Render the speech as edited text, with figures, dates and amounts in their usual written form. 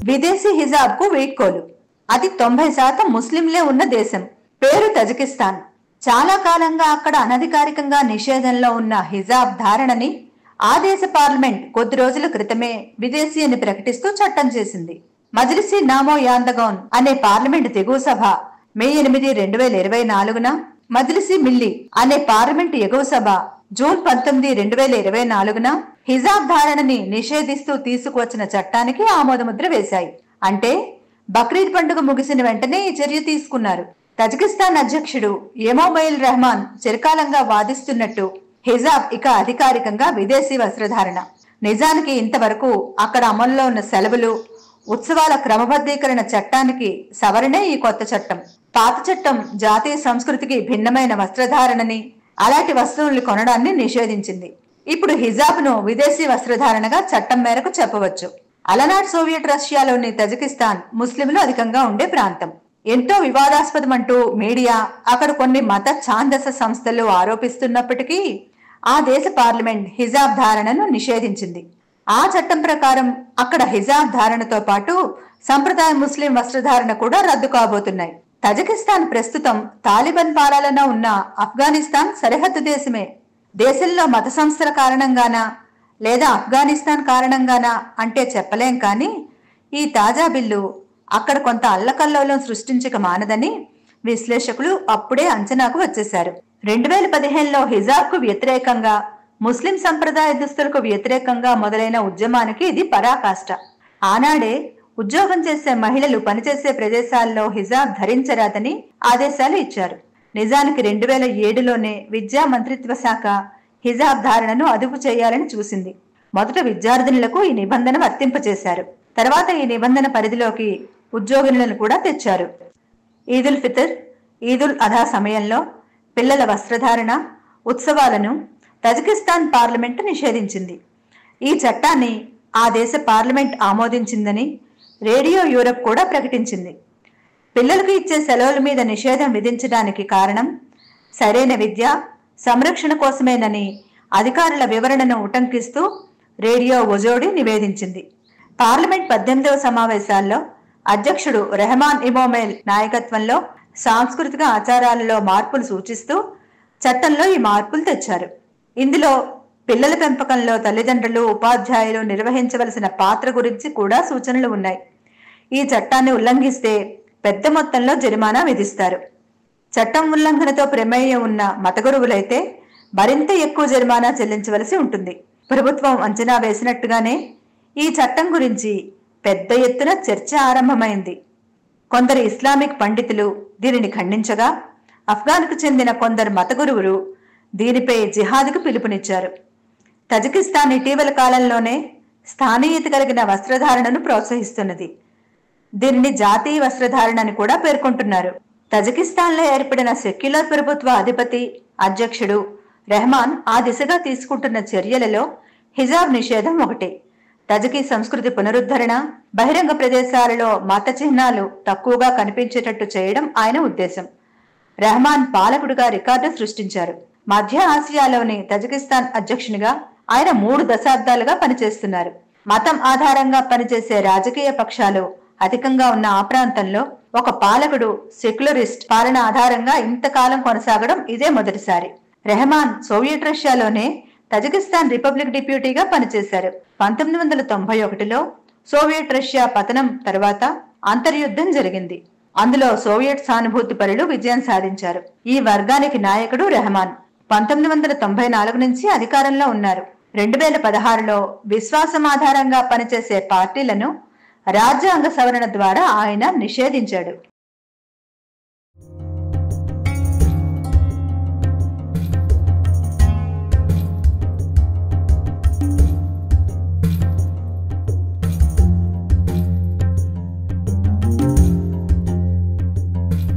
విదేశీ హిజాబ్ కు వీడ్కోలు. అది 90% ముస్లింలే ఉన్న దేశం. పేరు తజికిస్తాన్. చాలా కాలంగా అక్కడ అనధికారికంగా నిషేధంలో ఉన్న హిజాబ్ ధారణని ఆ దేశ పార్లమెంట్ కొద్ది రోజుల క్రితమే విదేశీ అని ప్రకటిస్తూ చట్టం చేసింది. మజ్లిసి నామో యాందగౌన్ అనే పార్లమెంట్ దిగువ సభ మే 8, 2024న, మజ్లిసి మిల్లీ అనే పార్లమెంట్ ఎగువ సభ జూన్ 19, 2024న హిజాబ్ ధారణని నిషేధిస్తూ తీసుకువచ్చిన చట్టానికి ఆమోదముద్ర వేశాయి. అంటే బక్రీద్ పండుగ ముగిసిన వెంటనే ఈ చర్య తీసుకున్నారు. తజికిస్తాన్ అధ్యక్షుడు ఎమోమైల్ రెహమాన్ చిరకాలంగా వాదిస్తున్నట్టు హిజాబ్ ఇక అధికారికంగా విదేశీ వస్త్రధారణ. నిజానికి ఇంతవరకు అక్కడ అమల్లో ఉన్న సెలవులు, ఉత్సవాల క్రమబద్ధీకరణ చట్టానికి సవరణే ఈ కొత్త చట్టం. పాత చట్టం జాతీయ సంస్కృతికి భిన్నమైన వస్త్రధారణని, అలాంటి వస్తువుల్ని కొనడాన్ని నిషేధించింది. ఇప్పుడు హిజాబ్ ను విదేశీ వస్త్రధారణగా చట్టం మేరకు చెప్పవచ్చు. అలనాటి సోవియట్ రష్యాలోని తజికిస్తాన్ ముస్లింలు అధికంగా ఉండే ప్రాంతం. ఎంతో వివాదాస్పదమంటూ మీడియా, అక్కడ కొన్ని మత ఛాందస సంస్థలు ఆరోపిస్తున్నప్పటికీ ఆ దేశ పార్లమెంట్ హిజాబ్ ధారణను నిషేధించింది. ఆ చట్టం ప్రకారం అక్కడ హిజాబ్ ధారణతో పాటు సంప్రదాయ ముస్లిం వస్త్రధారణ కూడా రద్దు కాబోతున్నాయి. తజికిస్తాన్ ప్రస్తుతం తాలిబాన్ పాలనలో ఉన్న ఆఫ్ఘనిస్తాన్ సరిహద్దు దేశమే. దేశంలో మత సంస్థల కారణంగానా లేదా ఆఫ్ఘనిస్తాన్ కారణంగానా అంటే చెప్పలేం, కానీ ఈ తాజా బిల్లు అక్కడ కొంత అల్లకల్లోలం సృష్టించక మానదని విశ్లేషకులు అప్పుడే అంచనాకు వచ్చేశారు. 2015లో హిజాబ్ కు వ్యతిరేకంగా, ముస్లిం సంప్రదాయ దుస్తులకు వ్యతిరేకంగా మొదలైన ఉద్యమానికి ఇది పరాకాష్ట. ఆనాడే ఉద్యోగం చేసే మహిళలు పనిచేసే ప్రదేశాల్లో హిజాబ్ ధరించరాదని ఆదేశాలు ఇచ్చారు. నిజానికి 2007లోనే విద్యా మంత్రిత్వ శాఖ హిజాబ్ ధారణను అదుపు చేయాలని చూసింది. మొదట విద్యార్థినులకు ఈ నిబంధన వర్తింపచేశారు. తర్వాత ఈ నిబంధన పరిధిలోకి ఉద్యోగినులను కూడా తెచ్చారు. ఈదుల్ ఫితర్, ఈదుల్ అధా సమయంలో పిల్లల వస్త్రధారణ, ఉత్సవాలను తజికిస్తాన్ పార్లమెంటు నిషేధించింది. ఈ చట్టాన్ని ఆ దేశ పార్లమెంట్ ఆమోదించిందని రేడియో యూరప్ కూడా ప్రకటించింది. పిల్లలకు ఇచ్చే సెలవుల మీద నిషేధం విధించడానికి కారణం సరైన విద్య, సంరక్షణ కోసమేనని అధికారుల వివరణను ఉటంకిస్తూ రేడియో వజోడి నివేదించింది. పార్లమెంట్ 18వ సమావేశాల్లో అధ్యక్షుడు రెహమాన్ ఇమోమైల్ నాయకత్వంలో సాంస్కృతిక ఆచారాలలో మార్పులు సూచిస్తూ చట్టంలో ఈ మార్పులు తెచ్చారు. ఇందులో పిల్లల పెంపకంలో తల్లిదండ్రులు, ఉపాధ్యాయులు నిర్వహించవలసిన పాత్ర గురించి కూడా సూచనలు ఉన్నాయి. ఈ చట్టాన్ని ఉల్లంఘిస్తే పెద్ద మొత్తంలో జరిమానా విధిస్తారు. చట్టం ఉల్లంఘనతో ప్రమేయం ఉన్న మత గురువులైతే మరింత ఎక్కువ జరిమానా చెల్లించవలసి ఉంటుంది. ప్రభుత్వం అంచనా వేసినట్టుగానే ఈ చట్టం గురించి పెద్ద ఎత్తున చర్చ ఆరంభమైంది. కొందరు ఇస్లామిక్ పండితులు దీనిని ఖండించగా, అఫ్ఘాన్కు చెందిన కొందరు మత గురువులు దీనిపై జిహాద్కు పిలుపునిచ్చారు. తజికిస్తాన్ ఇటీవల కాలంలోనే స్థానియత కలిగిన వస్త్రధారణను ప్రోత్సహిస్తున్నది. దీనిని జాతీయ వస్త్రధారణ అని కూడా పేర్కొంటున్నారు. తజికిస్తాన్లో ఏర్పడిన సెక్యులర్ ప్రభుత్వ అధిపతి, అధ్యక్షుడు రెహమాన్ ఆ దిశగా తీసుకుంటున్న చర్యలలో హిజాబ్ నిషేధం ఒకటి. తజికీ సంస్కృతి పునరుద్ధరణ, బహిరంగ ప్రదేశాలలో మత చిహ్నాలు తక్కువగా కనిపించేటట్టు చేయడం ఆయన ఉద్దేశం. రెహమాన్ పాలకుడిగా రికార్డు సృష్టించారు. మధ్య ఆసియాలోని తజికిస్తాన్ అధ్యక్షునిగా ఆయన 3 దశాబ్దాలుగా పనిచేస్తున్నారు. మతం ఆధారంగా పనిచేసే రాజకీయ పక్షాలు అధికంగా ఉన్న ఆ ప్రాంతంలో ఒక పాలకుడు సెక్యులరిస్ట్ పాలన ఆధారంగా ఇంతకాలం కొనసాగడం ఇదే మొదటిసారి. రెహమాన్ సోవియట్ రష్యాలోనే తజికిస్తాన్ రిపబ్లిక్ డిప్యూటీగా పనిచేశారు. 1991లో సోవియట్ రష్యా పతనం తర్వాత అంతర్యుద్ధం జరిగింది. అందులో సోవియట్ సానుభూతి పరులు విజయం సాధించారు. ఈ వర్గానికి నాయకుడు రెహమాన్ 1994 నుంచి అధికారంలో ఉన్నారు. 2016లో విశ్వాసం ఆధారంగా పనిచేసే పార్టీలను రాజ్యాంగ సవరణ ద్వారా ఆయన నిషేధించాడు.